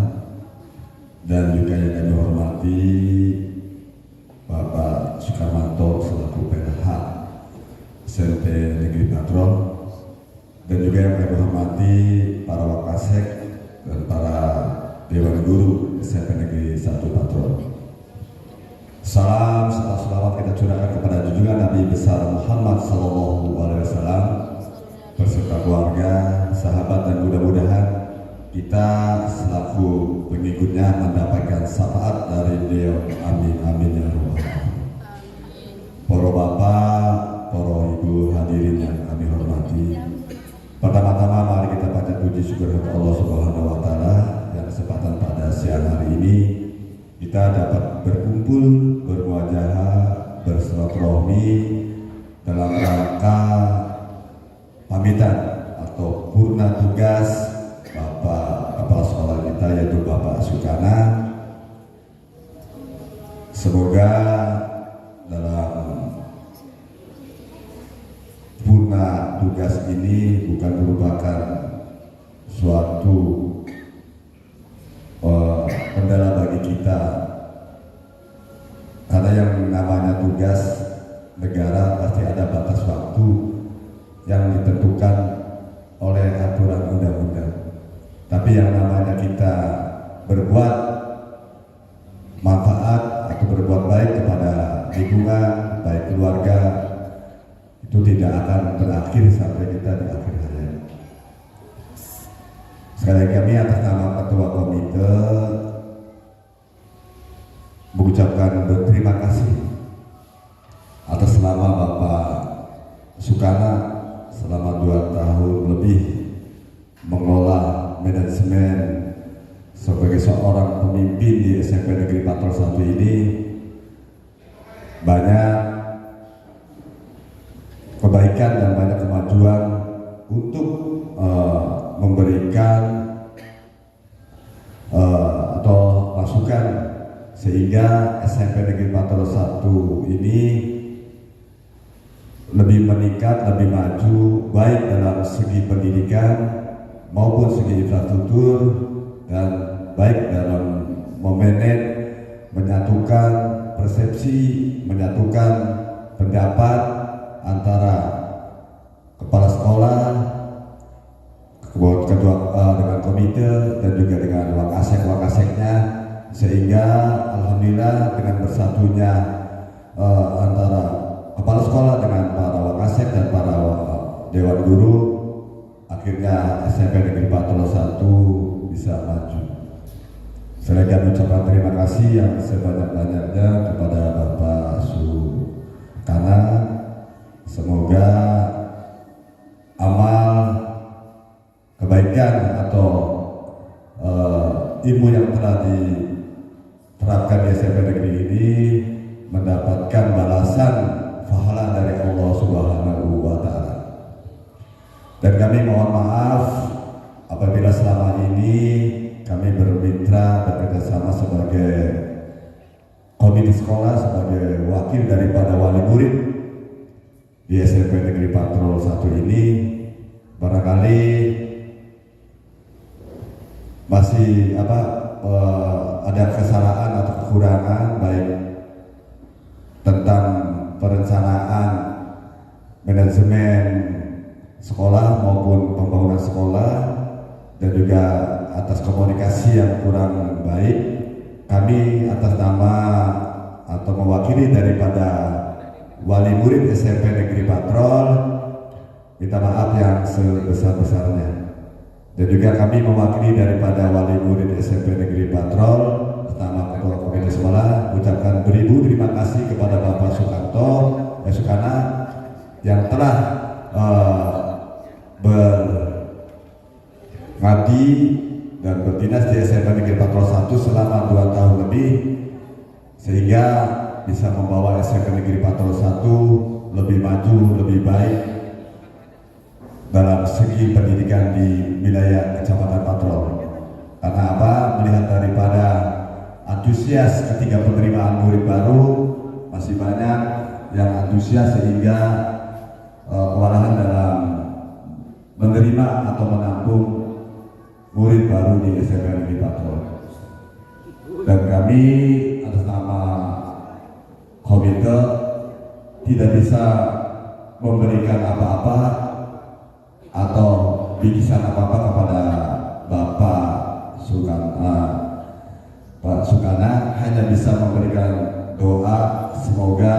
dan juga yang kami hormati Bapak Sukarmanto selaku PH SMP Negeri Patrol, dan juga yang kami hormati para Wakasek dan para Dewan Guru SMP Negeri 1 Patrol. Salam serta selawat kita curahkan kepada junjungan Nabi besar Muhammad SAW beserta keluarga, sahabat, dan mudah-mudahan kita selaku pengikutnya mendapatkan syafaat dari beliau. Amin amin ya rabbal alamin. Para bapak, para ibu hadirin yang kami hormati, pertama-tama mari kita baca puji syukur kepada Allah Subhanahu wa taala yang kesempatan pada siang hari ini kita dapat berkumpul, bermuajahah, bersilaturahmi dalam rangka pamitan atau purna tugas Bapak Kepala Sekolah kita yaitu Bapak Sukarna. Semoga dalam purna tugas ini bukan merupakan suatu kendala bagi kita, karena yang namanya tugas negara pasti ada batas waktu yang ditentukan oleh aturan undang-undang. Tapi yang namanya kita berbuat manfaat atau berbuat baik kepada lingkungan, baik keluarga, itu tidak akan berakhir sampai kita di akhir hayat. Sekali lagi kami atas nama Ketua Komite mengucapkan berterima kasih atas nama Bapak Sukarna selama 2 tahun lebih mengelola manajemen sebagai seorang pemimpin di SMP Negeri Patrol 1 ini. Banyak kebaikan dan banyak kemajuan untuk memberikan atau masukan sehingga SMP Negeri Patrol 1 ini lebih meningkat, lebih maju, baik dalam segi pendidikan maupun segi infrastruktur, dan baik dalam memanage, menyatukan persepsi, menyatukan pendapat antara kepala sekolah, ketua dengan komite dan juga dengan wakaseknya, sehingga alhamdulillah dengan bersatunya antara kepala sekolah dengan para wakasek dan para dewan guru, akhirnya SMP Negeri Patrol 1 bisa maju. Saya ingin mengucapkan terima kasih yang sebanyak-banyaknya kepada Bapak Sukana. Semoga amal kebaikan atau ilmu yang telah diterapkan di SMP Negeri ini mendapatkan balasan pahala dari Allah Subhanahu wa Ta'ala. Dan kami mohon maaf apabila selama ini kami bermitra bekerjasama sebagai komite sekolah, sebagai wakil daripada wali murid di SMP Negeri Patrol 1 ini, barangkali masih ada kesalahan atau kekurangan baik tentang perencanaan manajemen sekolah maupun pembangunan sekolah, dan juga atas komunikasi yang kurang baik. Kami atas nama atau mewakili daripada wali murid SMP Negeri Patrol minta maaf yang sebesar-besarnya, dan juga kami mewakili daripada wali murid SMP Negeri Patrol pertama ketua komite sekolah ucapkan beribu terima kasih kepada Bapak Sukana yang telah mengabdi dan berdinas di SMP Negeri Patrol 1 selama 2 tahun lebih, sehingga bisa membawa SMP Negeri Patrol 1 lebih maju, lebih baik dalam segi pendidikan di wilayah Kecamatan Patrol. Karena apa? Melihat daripada antusias ketika penerimaan murid baru, masih banyak yang antusias sehingga kewalahan dalam menerima atau menampung murid baru di SMP Negeri Patrol. Dan kami atas nama komite tidak bisa memberikan apa-apa atau bingkisan apa-apa kepada Bapak Sukana, hanya bisa memberikan doa semoga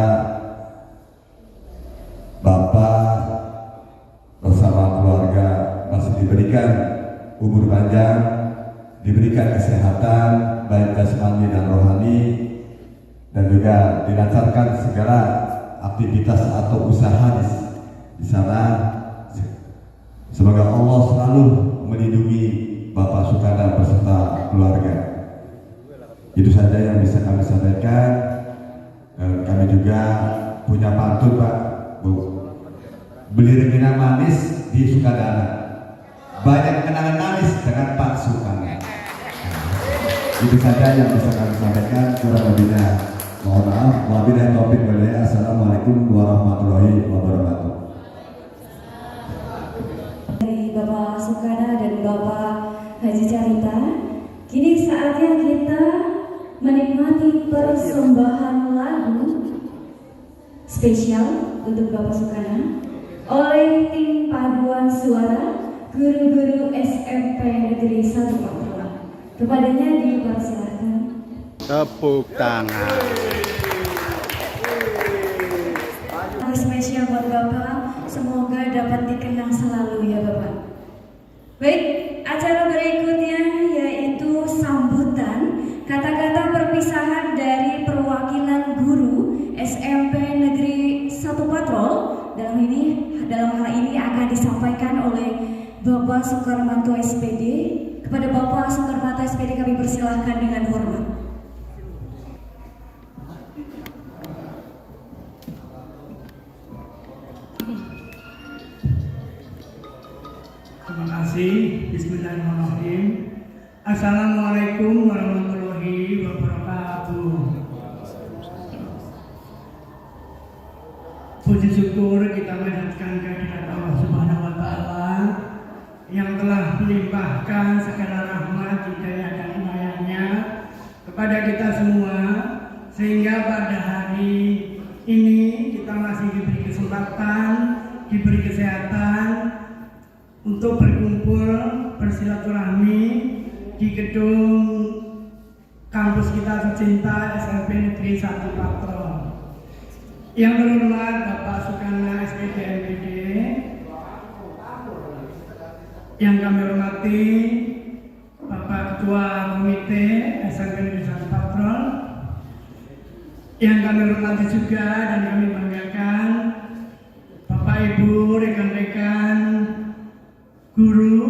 Bapak bersama keluarga masih diberikan umur panjang, diberikan kesehatan baik jasmani dan rohani, dan juga dilancarkan segala aktivitas atau usaha di sana. Semoga Allah selalu melindungi Bapak Sukana beserta keluarga. Itu saja yang bisa kami sampaikan. Dan kami juga punya pantun, Pak, Bu. Beli rengginang manis di Sukadana, banyak kenangan manis dengan Pak Sukana. Itu saja yang bisa kami sampaikan. Kurang lebihnya mohon maaf. Wabillahi taufiq wal hidayah. Assalamualaikum warahmatullahi wabarakatuh. Dari Bapak Sukana dan Bapak Haji Carita, kini saatnya kita menikmati persembahan lagu spesial untuk Bapak Sukana oleh tim paduan suara guru-guru SMP Negeri 1 Patrol. Kepadanya dipersilakan. Tepuk tangan. Spesial buat Bapak, semoga dapat dikenang selalu ya Bapak. Baik, acara berikutnya yaitu sambutan kata-kata perpisahan dari perwakilan guru SMP Negeri 1 Patrol. Dalam hal ini akan disampaikan oleh Bapak Sukarmanto SPD. Kepada Bapak Sukarmanto SPD kami persilahkan dengan hormat. Terima kasih. Bismillahirrahmanirrahim. Assalamualaikum warahmatullahi wabarakatuh. Puji syukur kita panjatkan kehadirat Allah Subhanahu wa Ta'ala yang telah melimpahkan segala rahmat, hidayah dan inayahnya kepada kita semua, sehingga pada hari ini kita masih diberi kesempatan, diberi kesehatan untuk berkumpul bersilaturahmi di gedung kampus kita tercinta SMP Negeri 1 Patrol. Yang terhormat Bapak Sukana SPD MPD, yang kami hormati Bapak Ketua Komite SMP Negeri 1 Patrol, yang kami hormati juga dan kami banggakan Bapak Ibu, rekan-rekan guru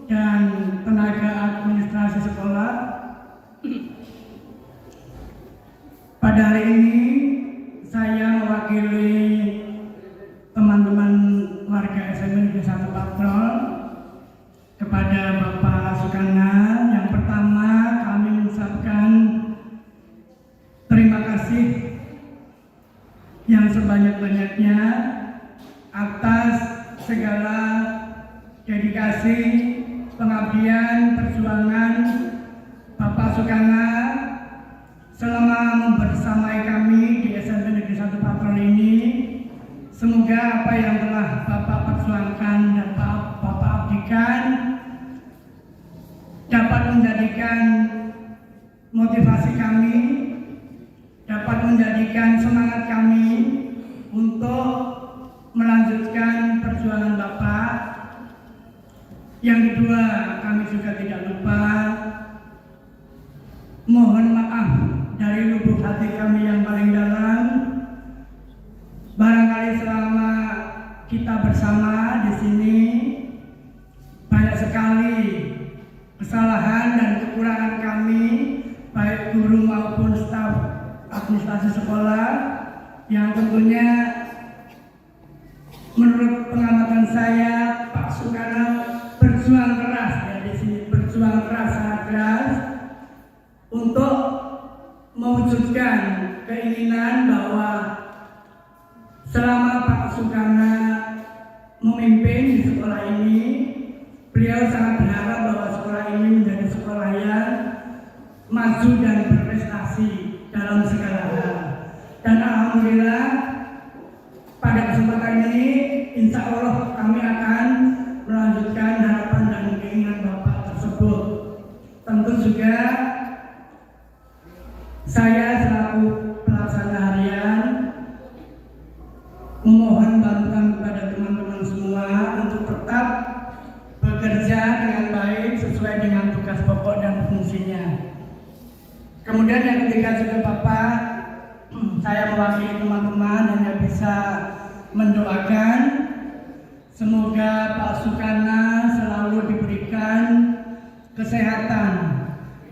dan tenaga administrasi sekolah. Pada hari ini saya mewakili teman-teman warga SMP Negeri 1 Patrol kepada Bapak Sukana. Yang pertama, kami mengucapkan terima kasih yang sebanyak-banyaknya atas segala dedikasi, pengabdian, perjuangan Bapak Sukana selama membersamai kami di SMP Negeri 1 Patrol ini. Semoga apa yang telah Bapak perjuangkan dan Bapak abdikan dapat menjadikan motivasi kami, dapat menjadikan semangat kami untuk melanjutkan perjuangan Bapak. Yang kedua, kami juga tidak lupa mohon maaf dari lubuk hati kami yang paling dalam. Barangkali selama kita bersama di sini banyak sekali kesalahan dan kekurangan kami, baik guru maupun staf administrasi sekolah, yang tentunya menurut pengamatan saya Pak Sukana berjuang keras ya di sini, berjuang keras, sangat keras untuk mewujudkan keinginan bahwa selama Pak Sukana memimpin di sekolah ini, beliau sangat berharap bahwa sekolah ini menjadi sekolah yang maju dan berprestasi dalam segala hal. Dan alhamdulillah pada kesempatan ini insya Allah kami akan melanjutkan harapan dan keinginan Bapak tersebut. Tentu juga saya selaku pelaksana harian memohon bantuan kepada teman-teman semua untuk tetap bekerja dengan baik sesuai dengan tugas pokok dan fungsinya. Kemudian yang ketiga juga Bapak, saya mewakili teman-teman hanya bisa mendoakan semoga Pak Sukana selalu diberikan kesehatan,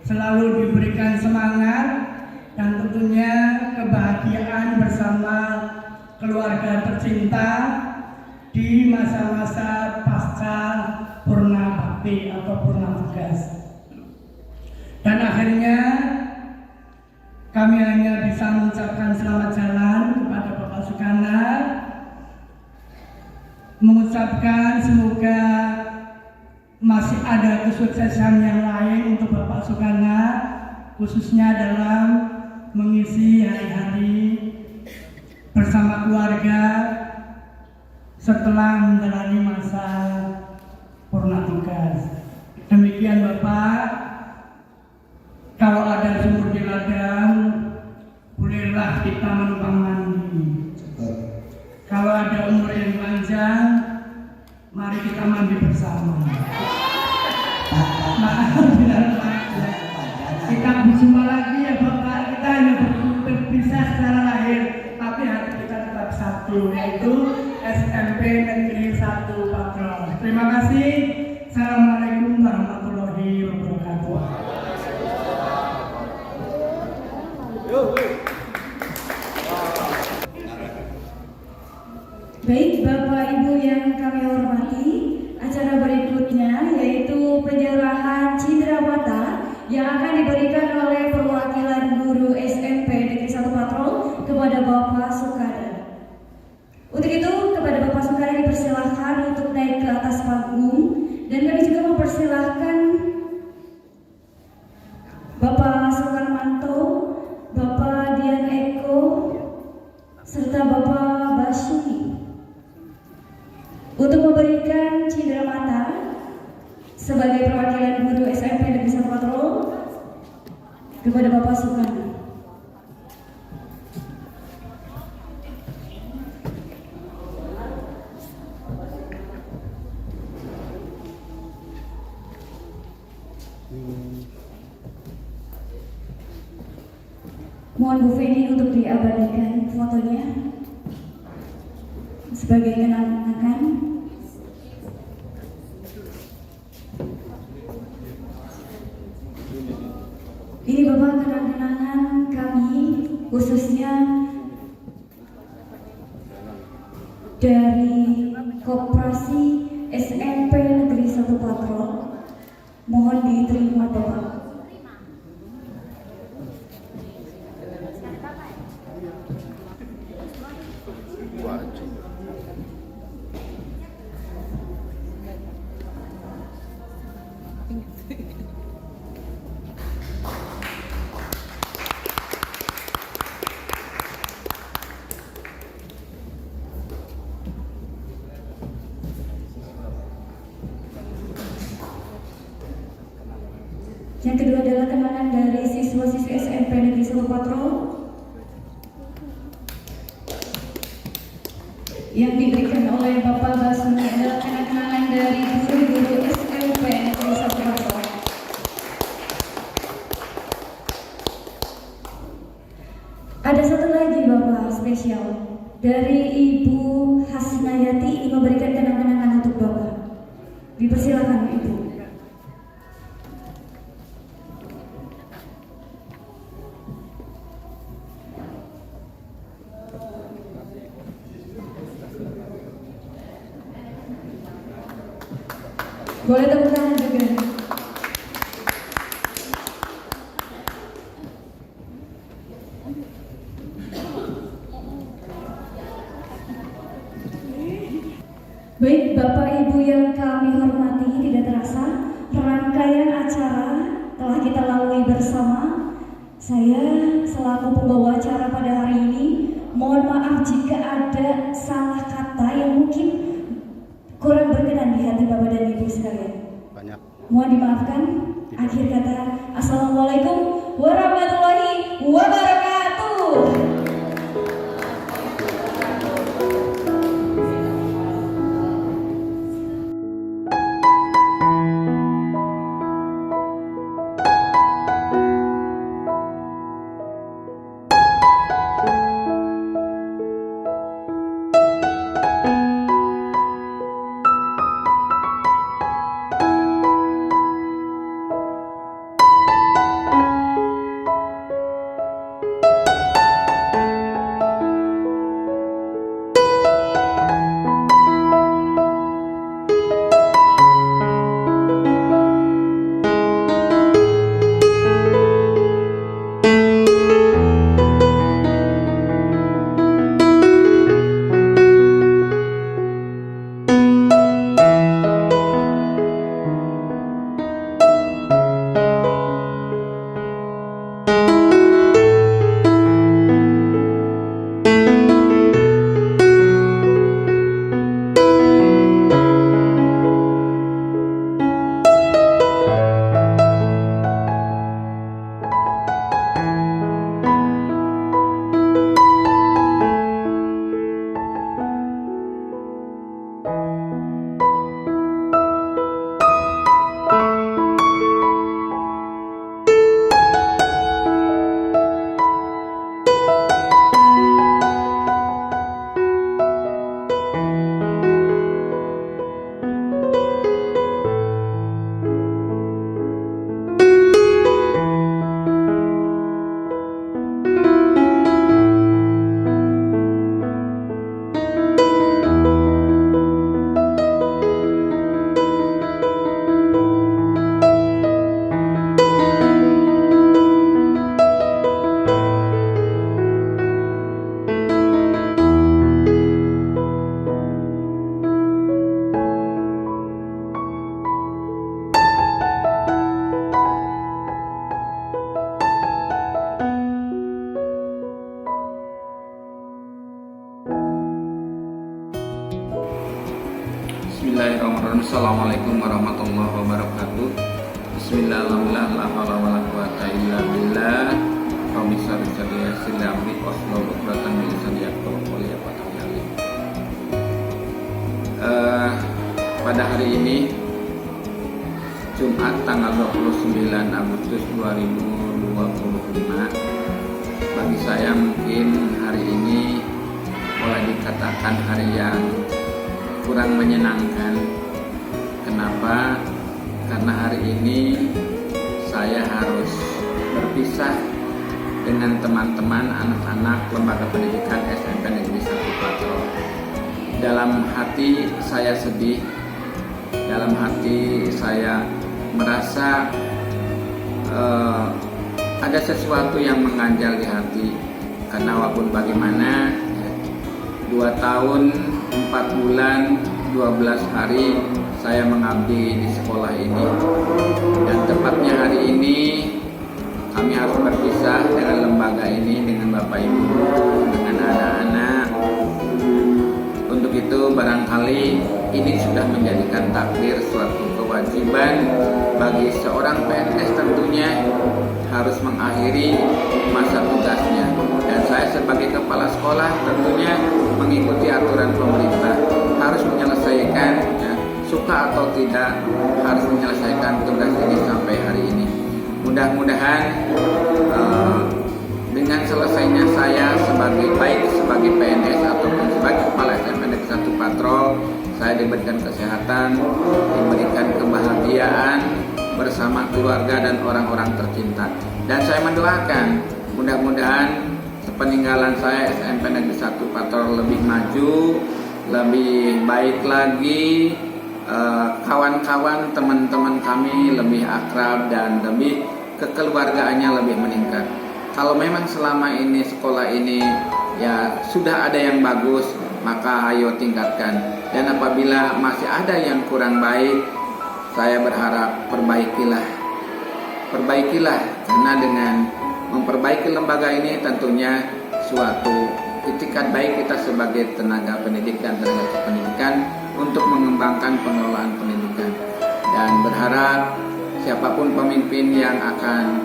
selalu diberikan semangat, dan tentunya kebahagiaan bersama keluarga tercinta di masa-masa pasca purna bakti atau purna tugas. Dan akhirnya kami hanya bisa mengucapkan selamat jalan kepada Bapak Sukana, mengucapkan semoga masih ada kesuksesan yang lain untuk Bapak Sukana, khususnya dalam mengisi hari-hari bersama keluarga setelah menjalani masa purna tugas. Demikian Bapak, kalau ada sumur di ladang, bolehlah kita menumpang mandi. Kalau ada umur yang panjang, mari kita mandi bersama. Maaf bila kita berjumpa lagi ya Bapak. Kita hanya berpisah secara lahir, tapi hati kita tetap satu, yaitu SMP Negeri 1 Patrol. Terima kasih. Assalamualaikum warahmatullahi wabarakatuh. Baik Bapak Ibu yang kami hormati, acara berikutnya yaitu penyerahan Cindrawata yang akan diberikan oleh perwakilan guru SMP Negeri 1 Patrol kepada Bapak Sukana. Untuk itu kepada Bapak Sukana dipersilahkan untuk naik ke atas panggung, dan kami juga mempersilahkan Bapak Sukarmanto, Bapak Dian Eko, serta sebagai perwakilan guru SMP Negeri 1 Patrol kepada Bapak Sukarno. Mohon Bu Feni untuk diabadikan fotonya sebagai kenang-kenangan. Ini Bapak kenang-kenangan kami khususnya dari Koperasi SMP Negeri 1 Patrol. Mohon diterima Bapak. Yang kedua adalah kenangan dari siswa-siswi SMP Negeri 1 Patrol yang diberikan oleh Bapak Basuni adalah kenangan dari guru-guru SMP Negeri 1 Patrol. Ada satu lagi Bapak spesial dari Ibu Hasnayati ingin memberikan kenang-kenangan untuk Bapak. Dipersilakan Ibu. Boleh tepuk tangan juga. Baik Bapak Ibu yang kami hormati, tidak terasa rangkaian acara telah kita lalui bersama. Saya selaku pembawa acara pada hari ini mohon maaf jika ada salah kata yang mungkin kurang berkenan di hati Bapak dan Ibu sekalian. Banyak. Mohon dimaafkan. Akhir kata, Assalamualaikum warahmatullahi wabarakatuh. Assalamualaikum warahmatullahi wabarakatuh. Bismillahirrahmanirrahim. Kami sadari silami waslul uqdatan min lisani yafqahu qawli. Pada hari ini Jumat tanggal 29 Agustus 2025, bagi saya mungkin hari ini boleh dikatakan hari yang kurang menyenangkan. Kenapa? Karena hari ini saya harus berpisah dengan teman-teman anak-anak lembaga pendidikan SMP Negeri 1 Patrol. Dalam hati saya sedih, dalam hati saya merasa ada sesuatu yang mengganjal di hati. Karena walaupun bagaimana 2 tahun 4 bulan 12 hari saya mengabdi di sekolah ini, dan tepatnya hari ini kami harus berpisah dengan lembaga ini, dengan Bapak Ibu, dengan anak-anak. Untuk itu barangkali ini sudah menjadikan takdir suatu kewajiban bagi seorang PNS tentunya harus mengakhiri masa tugasnya. Dan saya sebagai kepala sekolah tentunya mengikuti aturan pemerintah, harus menyelesaikan, ya, suka atau tidak, harus menyelesaikan tugas ini sampai hari ini. Mudah-mudahan dengan selesainya saya sebagai PNS ataupun sebagai kepala SMP Negeri 1 Patrol, saya diberikan kesehatan, diberikan kebahagiaan bersama keluarga dan orang-orang tercinta. Dan saya mendoakan mudah-mudahan sepeninggalan saya SMP Negeri 1 Patrol lebih maju, lebih baik lagi, kawan-kawan teman-teman kami lebih akrab dan lebih kekeluargaannya lebih meningkat. Kalau memang selama ini sekolah ini ya sudah ada yang bagus, maka ayo tingkatkan. Dan apabila masih ada yang kurang baik, saya berharap perbaikilah. Karena dengan memperbaiki lembaga ini tentunya suatu itikat baik kita sebagai tenaga pendidik dan tenaga kependidikan untuk mengembangkan pengelolaan pendidikan. Dan berharap siapapun pemimpin yang akan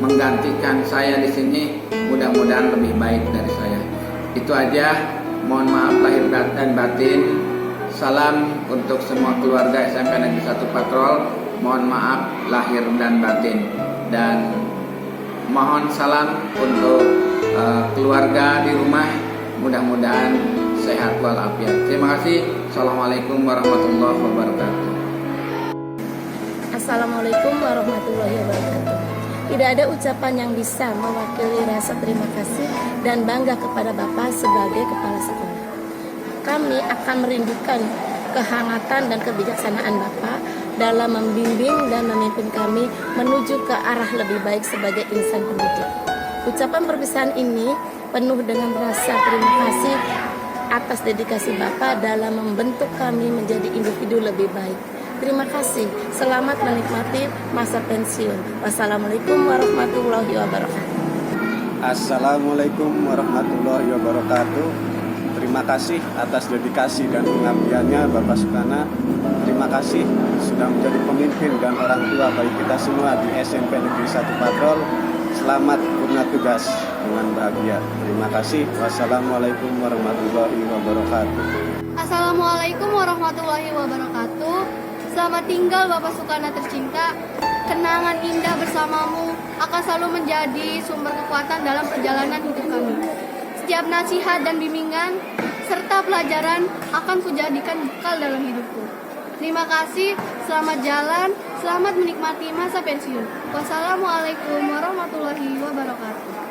menggantikan saya di sini mudah-mudahan lebih baik dari saya. Itu aja. Mohon maaf lahir dan batin. Salam untuk semua keluarga SMP Negeri 1 Patrol. Mohon maaf lahir dan batin. Dan mohon salam untuk keluarga di rumah. Mudah-mudahan sehat walafiat. Terima kasih. Assalamualaikum warahmatullahi wabarakatuh. Assalamualaikum warahmatullahi wabarakatuh. Tidak ada ucapan yang bisa mewakili rasa terima kasih dan bangga kepada Bapak sebagai kepala sekolah. Kami akan merindukan kehangatan dan kebijaksanaan Bapak dalam membimbing dan memimpin kami menuju ke arah lebih baik sebagai insan pendidik. Ucapan perpisahan ini penuh dengan rasa terima kasih atas dedikasi Bapak dalam membentuk kami menjadi individu lebih baik. Terima kasih. Selamat menikmati masa pensiun. Wassalamualaikum warahmatullahi wabarakatuh. Assalamualaikum warahmatullahi wabarakatuh. Terima kasih atas dedikasi dan pengabdiannya Bapak Sukana. Terima kasih sudah menjadi pemimpin dan orang tua bagi kita semua di SMP Negeri 1 Patrol. Selamat purna tugas dengan bahagia. Terima kasih. Wassalamualaikum warahmatullahi wabarakatuh. Assalamualaikum warahmatullahi wabarakatuh. Selamat tinggal Bapak Sukana tercinta. Kenangan indah bersamamu akan selalu menjadi sumber kekuatan dalam perjalanan hidup kami. Setiap nasihat dan bimbingan serta pelajaran akan kujadikan bekal dalam hidupku. Terima kasih, selamat jalan, selamat menikmati masa pensiun. Wassalamualaikum warahmatullahi wabarakatuh.